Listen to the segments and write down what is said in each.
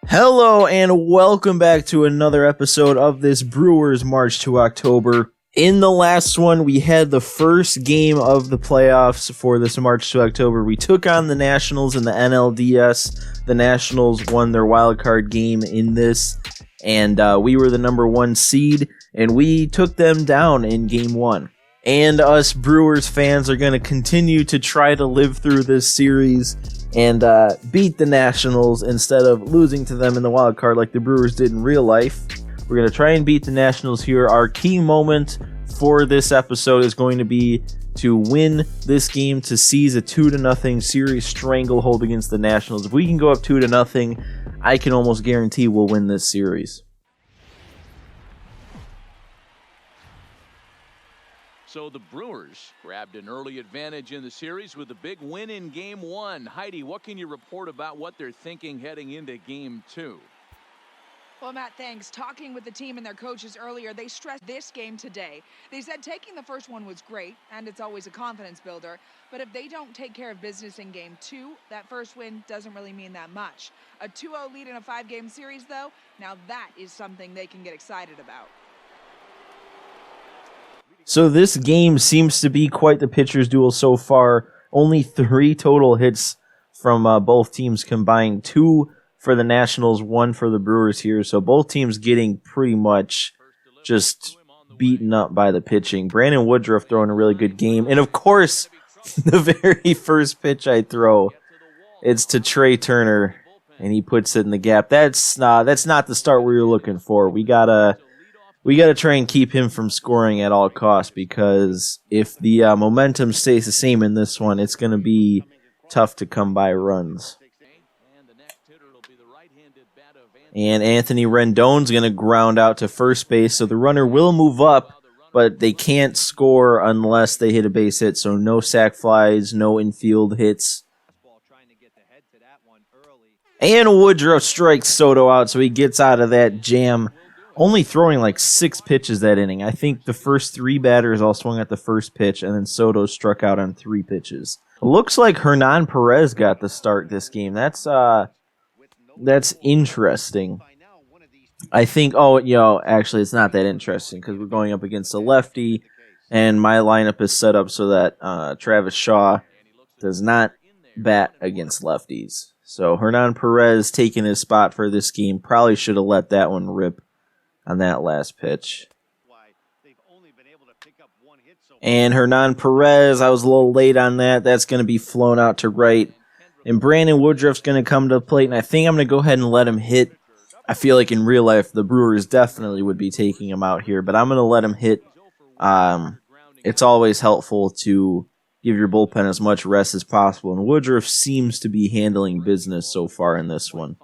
Hello and welcome back to another episode of this Brewers March to October. In the last one, we had the first game of the playoffs for this March to October. We took on the Nationals in the NLDS. The Nationals won their wild card game in this, and we were the number one seed, and we took them down in game one. And us Brewers fans are going to continue to try to live through this series and beat the Nationals instead of losing to them in the wild card like the Brewers did in real life. We're going to try and beat the Nationals here. Our key moment for this episode is going to be to win this game to seize a 2-0 series stranglehold against the Nationals. If we can go up 2-0, I can almost guarantee we'll win this series. So the Brewers grabbed an early advantage in the series with a big win in game one. Heidi, what can you report about what they're thinking heading into game two? Well, Matt, thanks. Talking with the team and their coaches earlier, they stressed this game today. They said taking the first one was great, and it's always a confidence builder. But if they don't take care of business in game two, that first win doesn't really mean that much. A 2-0 lead in a 5-game series, though, now that is something they can get excited about. So this game seems to be quite the pitcher's duel so far. Only 3 total hits from both teams combined. 2 for the Nationals, 1 for the Brewers here. So both teams getting pretty much just beaten up by the pitching. Brandon Woodruff throwing a really good game. And of course, the very first pitch I throw, it's to Trey Turner, and he puts it in the gap. That's not the start we were looking for. We gotta try and keep him from scoring at all costs, because if the momentum stays the same in this one, it's going to be tough to come by runs. And Anthony Rendon's going to ground out to first base, so the runner will move up, but they can't score unless they hit a base hit, so no sac flies, no infield hits. And Woodruff strikes Soto out, so he gets out of that jam. Only throwing like 6 pitches that inning. I think the first 3 batters all swung at the first pitch, and then Soto struck out on 3 pitches. Looks like Hernan Perez got the start this game. That's interesting. I think, actually it's not that interesting because we're going up against a lefty, and my lineup is set up so that Travis Shaw does not bat against lefties. So Hernan Perez taking his spot for this game. Probably should have let that one rip on that last pitch. And Hernan Perez, I was a little late on that. That's going to be flown out to right. And Brandon Woodruff's going to come to the plate, and I think I'm going to go ahead and let him hit. I feel like in real life, the Brewers definitely would be taking him out here, but I'm going to let him hit. It's always helpful to give your bullpen as much rest as possible, and Woodruff seems to be handling business so far in this one.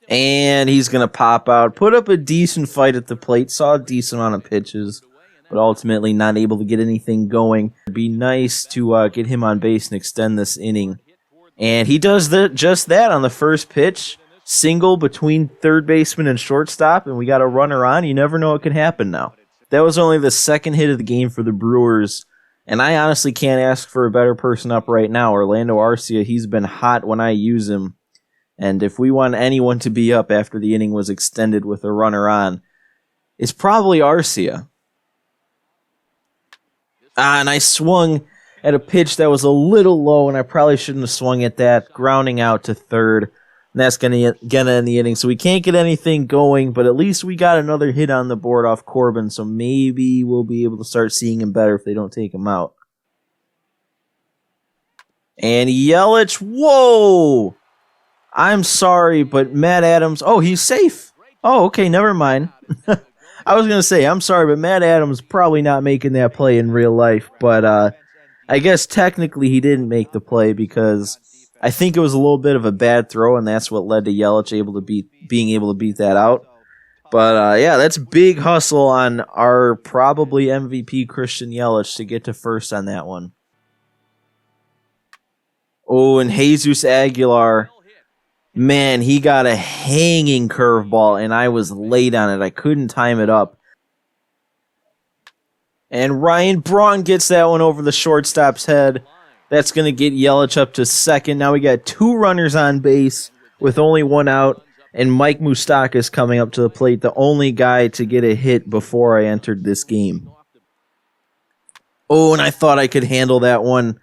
And he's going to pop out, put up a decent fight at the plate, saw a decent amount of pitches, but ultimately not able to get anything going. It'd be nice to get him on base and extend this inning. And he does just that on the first pitch. Single between third baseman and shortstop, and we got a runner on. You never know what can happen now. That was only the second hit of the game for the Brewers, and I honestly can't ask for a better person up right now. Orlando Arcia, he's been hot when I use him. And if we want anyone to be up after the inning was extended with a runner on, it's probably Arcia. And I swung at a pitch that was a little low, and I probably shouldn't have swung at that, grounding out to third. And that's going to end the inning. So we can't get anything going, but at least we got another hit on the board off Corbin, so maybe we'll be able to start seeing him better if they don't take him out. And Yelich, whoa! I'm sorry, but Matt Adams... Oh, he's safe. Oh, okay, never mind. I was going to say, I'm sorry, but Matt Adams probably not making that play in real life. But I guess technically he didn't make the play because I think it was a little bit of a bad throw, and that's what led to Yelich being able to beat that out. But yeah, that's big hustle on our probably MVP Christian Yelich to get to first on that one. Oh, and Jesus Aguilar... Man, he got a hanging curveball, and I was late on it. I couldn't time it up. And Ryan Braun gets that one over the shortstop's head. That's going to get Yelich up to second. Now we got 2 runners on base with only 1 out, and Mike Moustakas coming up to the plate, the only guy to get a hit before I entered this game. Oh, and I thought I could handle that one.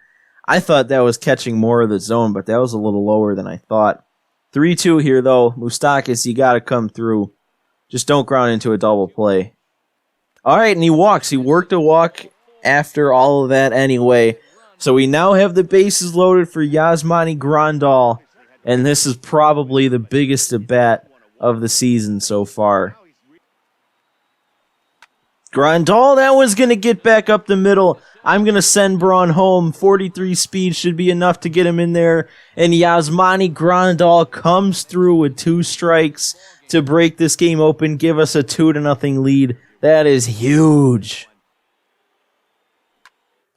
I thought that was catching more of the zone, but that was a little lower than I thought. 3-2 here, though. Moustakas, you got to come through. Just don't ground into a double play. All right, and he walks. He worked a walk after all of that anyway. So we now have the bases loaded for Yasmani Grandal, and this is probably the biggest at-bat of the season so far. Grandal, that one's going to get back up the middle. I'm going to send Braun home. 43 speed should be enough to get him in there. And Yasmani Grandal comes through with 2 strikes to break this game open, give us a 2-0 lead. That is huge.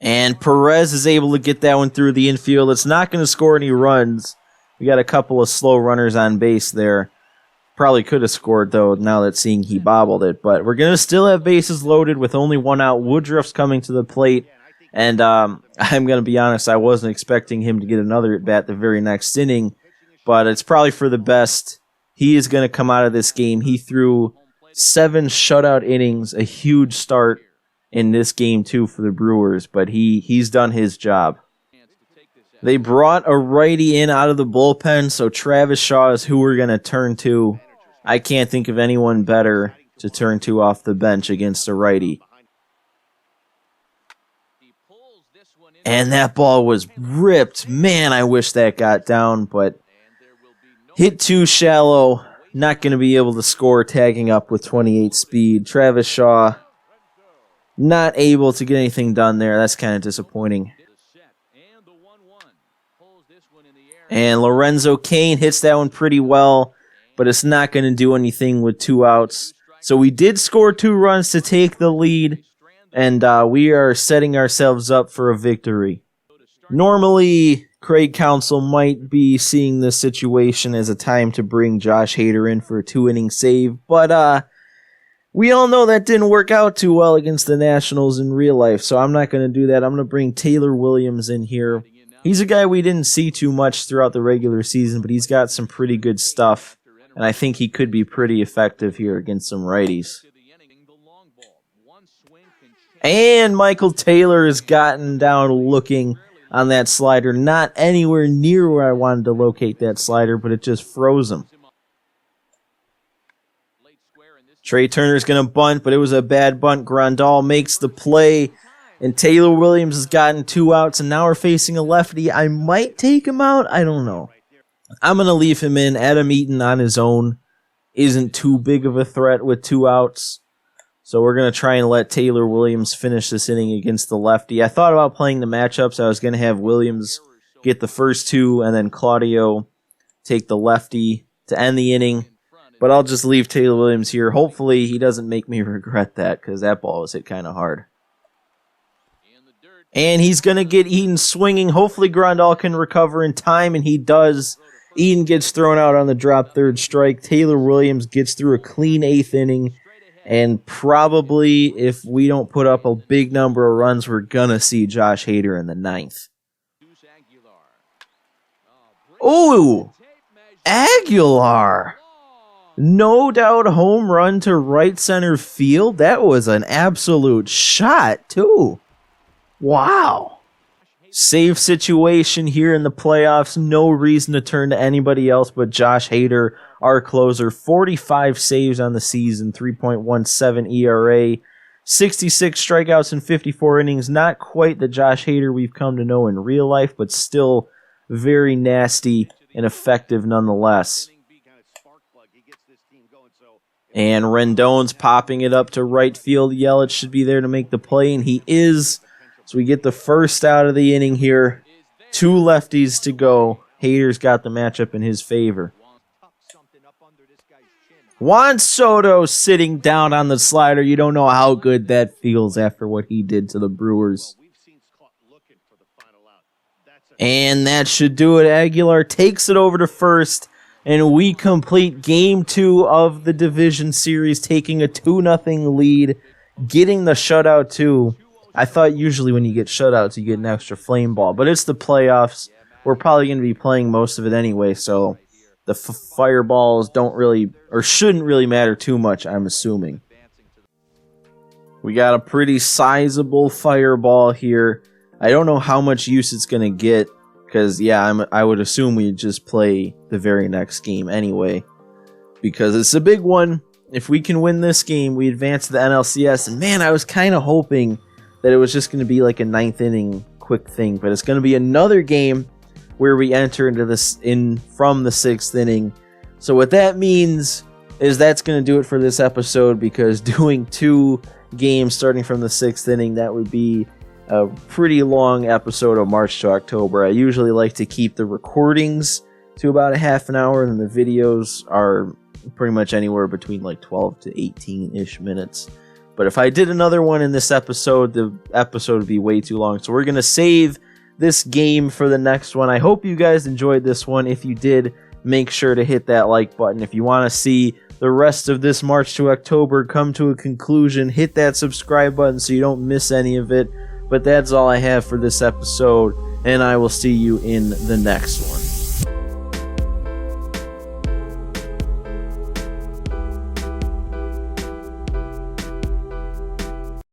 And Perez is able to get that one through the infield. It's not going to score any runs. We got a couple of slow runners on base there. Probably could have scored, though, now that seeing he bobbled it. But we're going to still have bases loaded with only 1 out. Woodruff's coming to the plate. And I'm going to be honest, I wasn't expecting him to get another at-bat the very next inning. But it's probably for the best. He is going to come out of this game. He threw 7 shutout innings, a huge start in this game, too, for the Brewers, but he's done his job. They brought a righty in out of the bullpen, so Travis Shaw is who we're going to turn to. I can't think of anyone better to turn to off the bench against a righty. And that ball was ripped. Man, I wish that got down, but hit too shallow. Not going to be able to score, tagging up with 28 speed. Travis Shaw not able to get anything done there. That's kind of disappointing. And Lorenzo Cain hits that one pretty well, but it's not going to do anything with 2 outs. So we did score 2 runs to take the lead, and we are setting ourselves up for a victory. Normally, Craig Counsell might be seeing this situation as a time to bring Josh Hader in for a 2-inning save, but we all know that didn't work out too well against the Nationals in real life, so I'm not going to do that. I'm going to bring Taylor Williams in here. He's a guy we didn't see too much throughout the regular season, but he's got some pretty good stuff, and I think he could be pretty effective here against some righties. And Michael Taylor has gotten down looking on that slider. Not anywhere near where I wanted to locate that slider, but it just froze him. Trey Turner's going to bunt, but it was a bad bunt. Grandal makes the play, and Taylor Williams has gotten 2 outs, and now we're facing a lefty. I might take him out. I don't know. I'm going to leave him in. Adam Eaton on his own isn't too big of a threat with 2 outs. So we're going to try and let Taylor Williams finish this inning against the lefty. I thought about playing the matchups. I was going to have Williams get the first 2, and then Claudio take the lefty to end the inning. But I'll just leave Taylor Williams here. Hopefully he doesn't make me regret that, because that ball was hit kind of hard. And he's going to get Eaton swinging. Hopefully Grandal can recover in time, and he does. Eaton gets thrown out on the drop 3rd strike. Taylor Williams gets through a clean 8th inning. And probably, if we don't put up a big number of runs, we're going to see Josh Hader in the 9th. Ooh! Aguilar! No doubt home run to right center field. That was an absolute shot, too. Wow. Save situation here in the playoffs. No reason to turn to anybody else but Josh Hader, our closer. 45 saves on the season, 3.17 ERA, 66 strikeouts in 54 innings. Not quite the Josh Hader we've come to know in real life, but still very nasty and effective nonetheless. And Rendon's popping it up to right field. Yelich should be there to make the play, and he is. So we get the first out of the inning here. 2 lefties to go. Hader's got the matchup in his favor. Juan Soto sitting down on the slider. You don't know how good that feels after what he did to the Brewers. And that should do it. Aguilar takes it over to first. And we complete Game 2 of the Division Series, taking a 2-0 lead, getting the shutout too. I thought usually when you get shutouts, you get an extra flame ball, but it's the playoffs. We're probably going to be playing most of it anyway, so the fireballs don't really, or shouldn't really matter too much, I'm assuming. We got a pretty sizable fireball here. I don't know how much use it's going to get, because, yeah, I would assume we'd just play the very next game anyway, because it's a big one. If we can win this game, we advance to the NLCS, and man, I was kind of hoping that it was just going to be like a 9th inning quick thing, but it's going to be another game where we enter into this from the 6th inning. So what that means is that's going to do it for this episode, because doing 2 games starting from the 6th inning, that would be a pretty long episode of March to October. I usually like to keep the recordings to about a half an hour, and the videos are pretty much anywhere between like 12 to 18-ish minutes. But if I did another one in this episode, the episode would be way too long. So we're going to save this game for the next one. I hope you guys enjoyed this one. If you did, make sure to hit that like button. If you want to see the rest of this March to October come to a conclusion, hit that subscribe button so you don't miss any of it. But that's all I have for this episode, and I will see you in the next one.